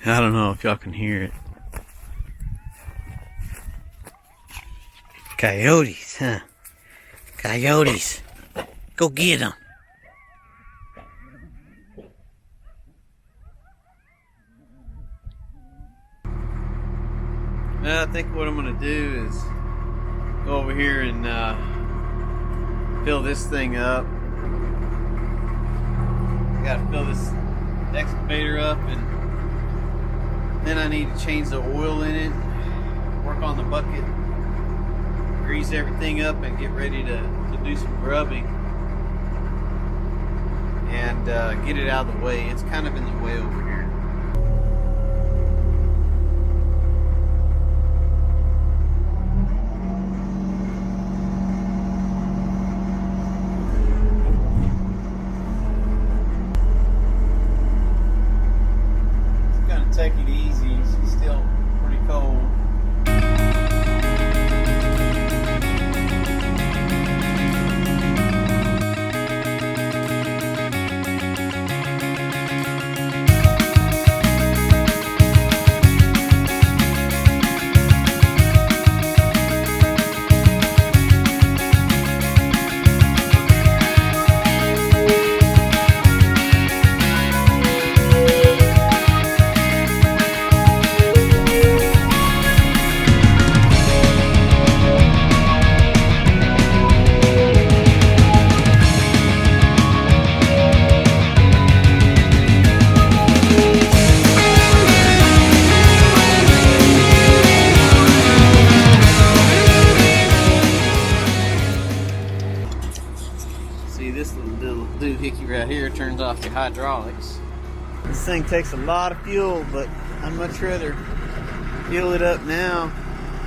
I don't know if y'all can hear it. Coyotes, huh? Coyotes. Go get them. Well, I think what I'm going to do is go over here and fill this thing up. Got to fill this excavator up, and then I need to change the oil in it, work on the bucket, grease everything up, and get ready to do some grubbing and get it out of the way. It's kind of in the way over here. Take it easy, she's still pretty cold. This little doohickey right here turns off your hydraulics. This thing takes a lot of fuel, but I'd much rather fuel it up now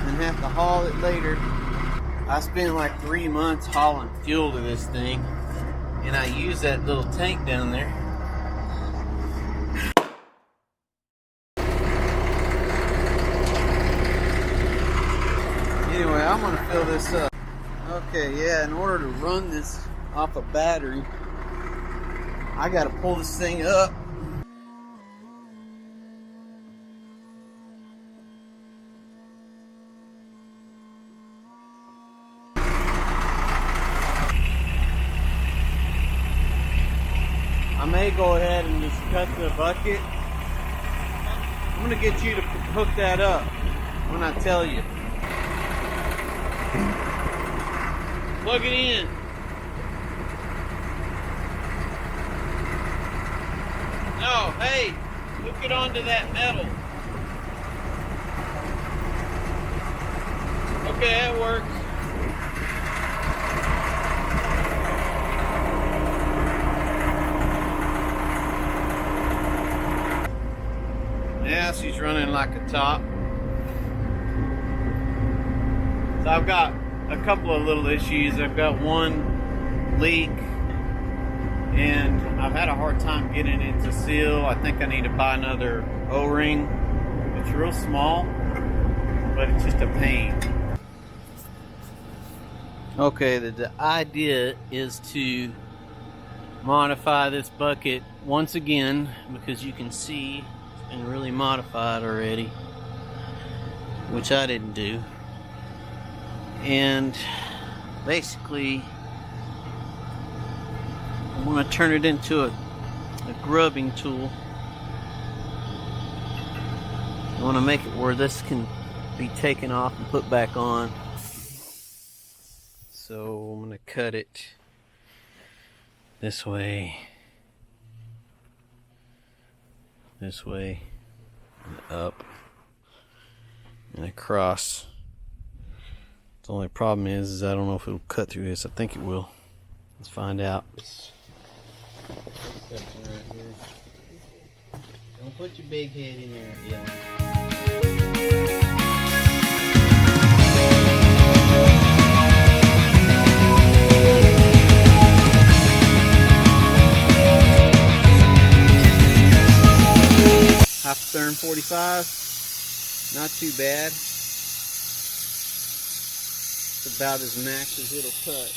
than have to haul it later. I spent like 3 months hauling fuel to this thing, and I use that little tank down there. Anyway, I'm gonna fill this up. Okay, yeah, in order to run this off a battery, I gotta pull this thing up. I may go ahead and just cut the bucket. I'm gonna get you to hook that up when I tell you. Plug it in. No, hey, hook it onto that metal. Okay, that works. Yeah, she's running like a top. So I've got a couple of little issues. I've got one leak, and I've had a hard time getting it to seal. I think I need to buy another O-ring. It's real small, but it's just a pain. Okay, the idea is to modify this bucket once again, because you can see it's been really modified already, which I didn't do. And basically I want to turn it into a grubbing tool. I want to make it where this can be taken off and put back on. So I'm going to cut it this way, and up, and across. The only problem is I don't know if it'll cut through this. I think it will. Let's find out. Don't put your big head in there again. Half turn 45. Not too bad. It's about as max as it'll cut.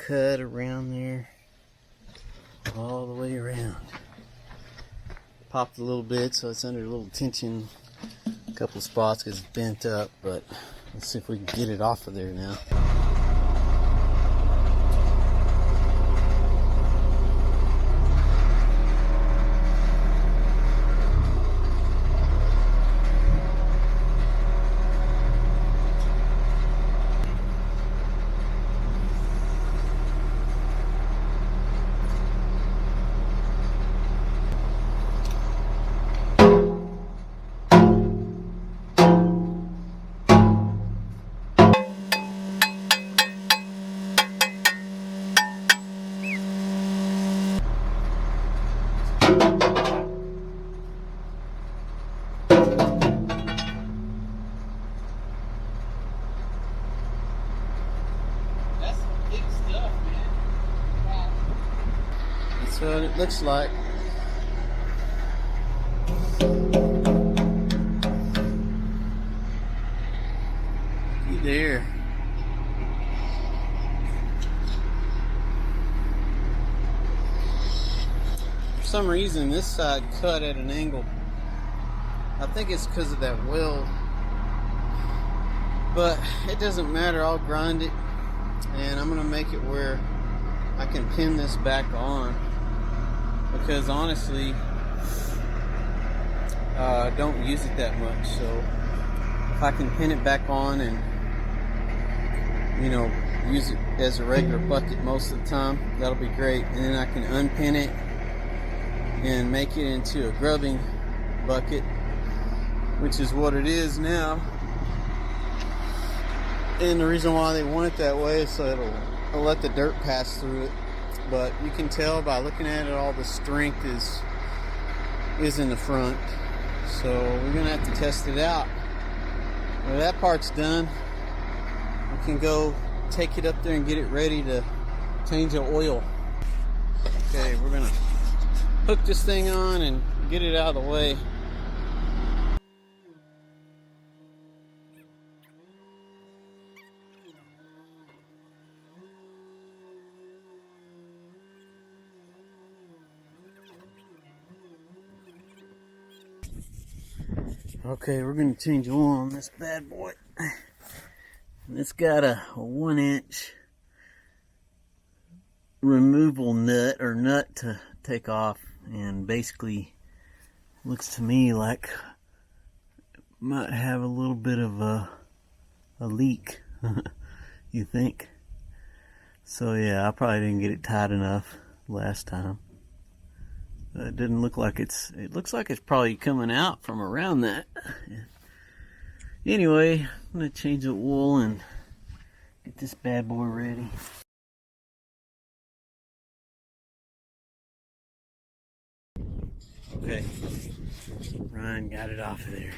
cut around there, all the way around. Popped a little bit, so it's under a little tension. A couple spots because it's bent up, but let's see if we can get it off of there now. That's what it looks like. You there. For some reason this side cut at an angle. I think it's because of that weld. But it doesn't matter, I'll grind it. And I'm gonna make it where I can pin this back on, because honestly I don't use it that much, so if I can pin it back on and, you know, use it as a regular bucket most of the time, that'll be great. And then I can unpin it and make it into a grubbing bucket, which is what it is now. And the reason why they want it that way is so it'll let the dirt pass through it. But you can tell by looking at it, all the strength is in the front. So we're gonna have to test it out. When that part's done, we can go take it up there and get it ready to change the oil. Okay, we're gonna hook this thing on and get it out of the way. Okay, we're going to change oil on this bad boy. And it's got a 1-inch removal nut or nut to take off, and basically looks to me like it might have a little bit of a leak. You think? So yeah, I probably didn't get it tight enough last time. It didn't look like it looks like it's probably coming out from around that. Anyway, I'm gonna change the oil and get this bad boy ready. Okay, Ryan got it off of there.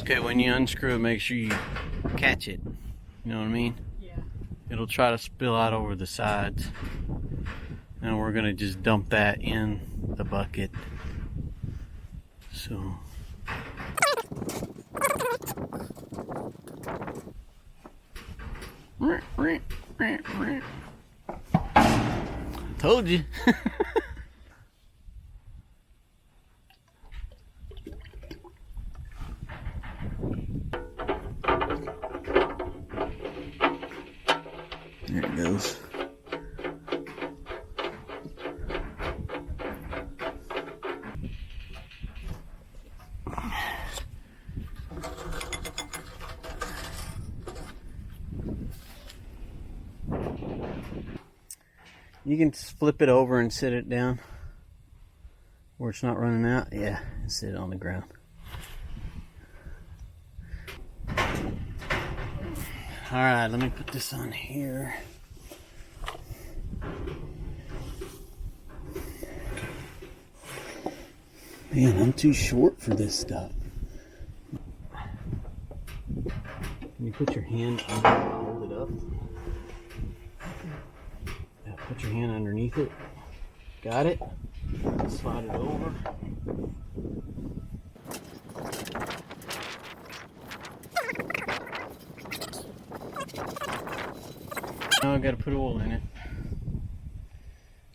Okay, when you unscrew it, make sure you catch it. You know what I mean? Yeah. It'll try to spill out over the sides. And we're gonna just dump that in the bucket. So told you. There it goes. You can just flip it over and sit it down where it's not running out. Yeah, sit it on the ground. Alright, let me put this on here. Man, I'm too short for this stuff. Can you put your hand under it and hold it up? Yeah, put your hand underneath it. Got it? Slide it over. Now I gotta put oil in it.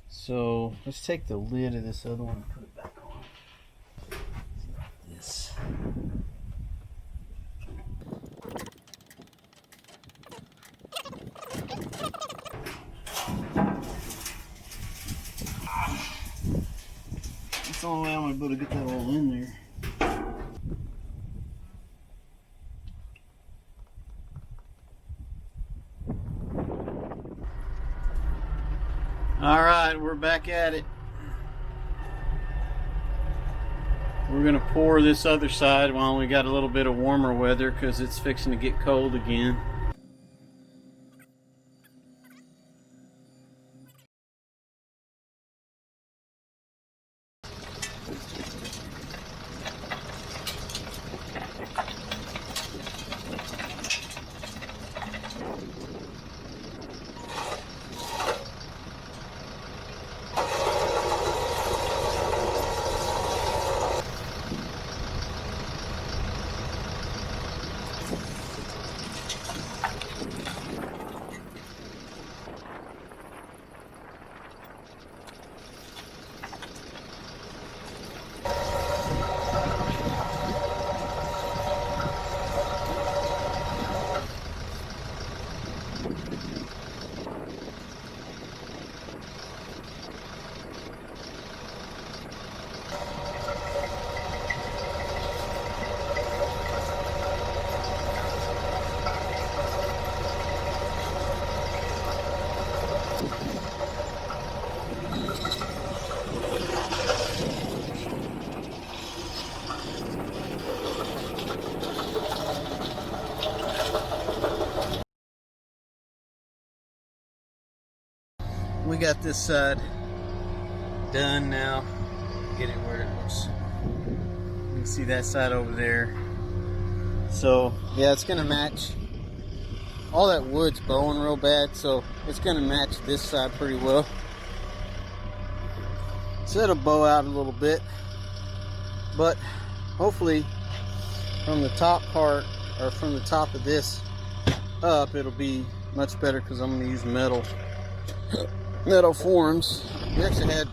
So let's take the lid of this other one and put it back on. This. That's the only way I'm gonna be able to get that oil in there. All right, we're back at it. We're gonna pour this other side while we got a little bit of warmer weather because it's fixing to get cold again. We got this side done now. Get it where it looks. You can see that side over there. So yeah, it's gonna match. All that wood's bowing real bad, so it's gonna match this side pretty well. So it'll bow out a little bit, but hopefully from the top part, or from the top of this up, it'll be much better because I'm gonna use metal forms. We actually had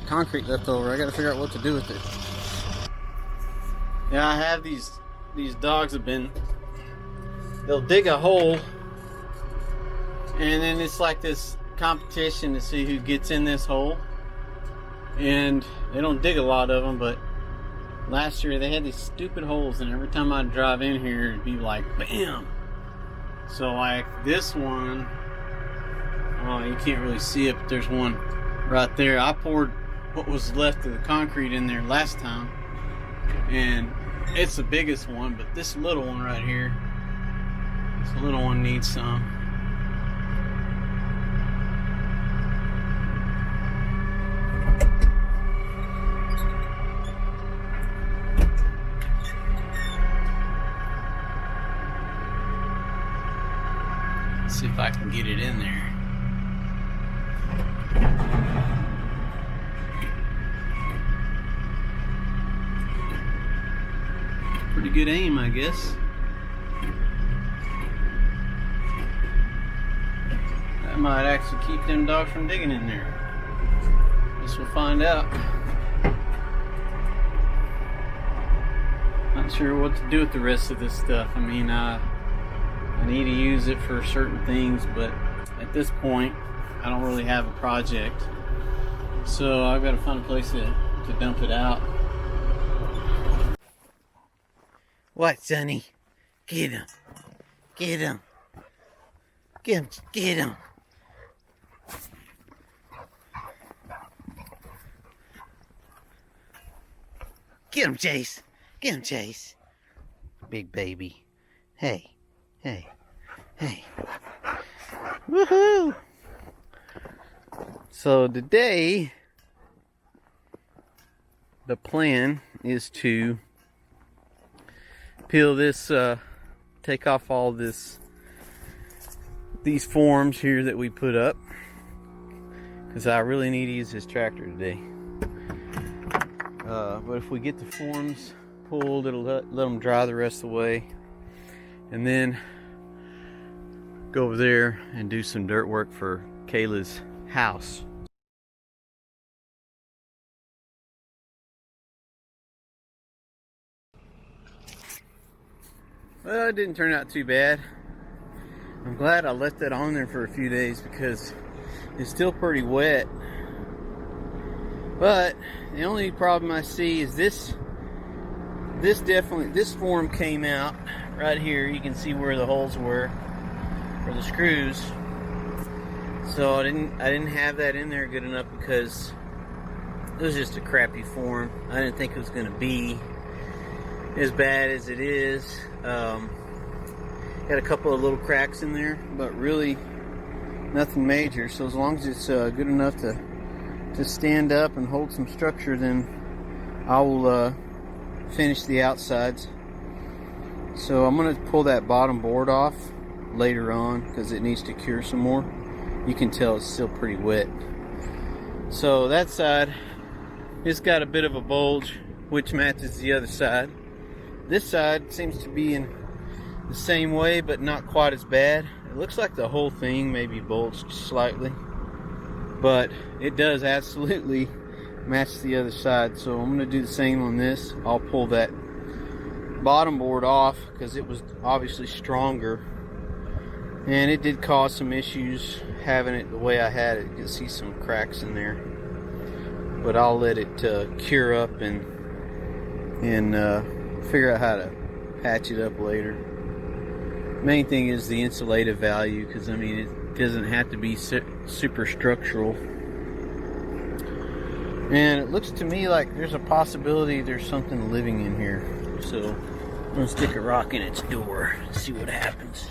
concrete left over. I gotta figure out what to do with it. Yeah, I have these dogs have been, they'll dig a hole and then it's like this competition to see who gets in this hole, and they don't dig a lot of them, but last year they had these stupid holes and every time I'd drive in here it'd be like bam. So like this one, oh, you can't really see it, but there's one right there. I poured what was left of the concrete in there last time, and it's the biggest one, but this little one right here, this little one needs some. Let's see if I can get it in there. Pretty good aim, I guess. That might actually keep them dogs from digging in there. Guess we'll find out. Not sure what to do with the rest of this stuff. I mean, I need to use it for certain things, but at this point, I don't really have a project. So I've got to find a place to dump it out. What, Sonny? Get him. Get him. Get him. Get him. Get him, Chase. Get him, Chase. Big baby. Hey. Hey. Hey. Woohoo! So today, the plan is to peel this, take off all these forms here that we put up, because I really need to use this tractor today. But if we get the forms pulled, it'll let them dry the rest of the way, and then go over there and do some dirt work for Kayla's house. Well, it didn't turn out too bad. I'm glad I left that on there for a few days because it's still pretty wet. But the only problem I see is this form came out right here. You can see where the holes were for the screws. So I didn't have that in there good enough because it was just a crappy form. I didn't think it was going to be as bad as it is. Had a couple of little cracks in there, but really nothing major. So as long as it's good enough to stand up and hold some structure, then I will finish the outsides. So I'm going to pull that bottom board off later on because it needs to cure some more. You can tell it's still pretty wet. So that side, it's got a bit of a bulge which matches the other side. This side seems to be in the same way, but not quite as bad. It looks like the whole thing maybe bulged slightly, but it does absolutely match the other side. So I'm going to do the same on this. I'll pull that bottom board off because it was obviously stronger, and it did cause some issues having it the way I had it. You can see some cracks in there, but I'll let it cure up and figure out how to patch it up later. Main thing is the insulative value, because I mean it doesn't have to be super structural. And it looks to me like there's a possibility there's something living in here. So I'm gonna stick a rock in its door and see what happens.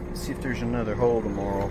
Let's see if there's another hole tomorrow.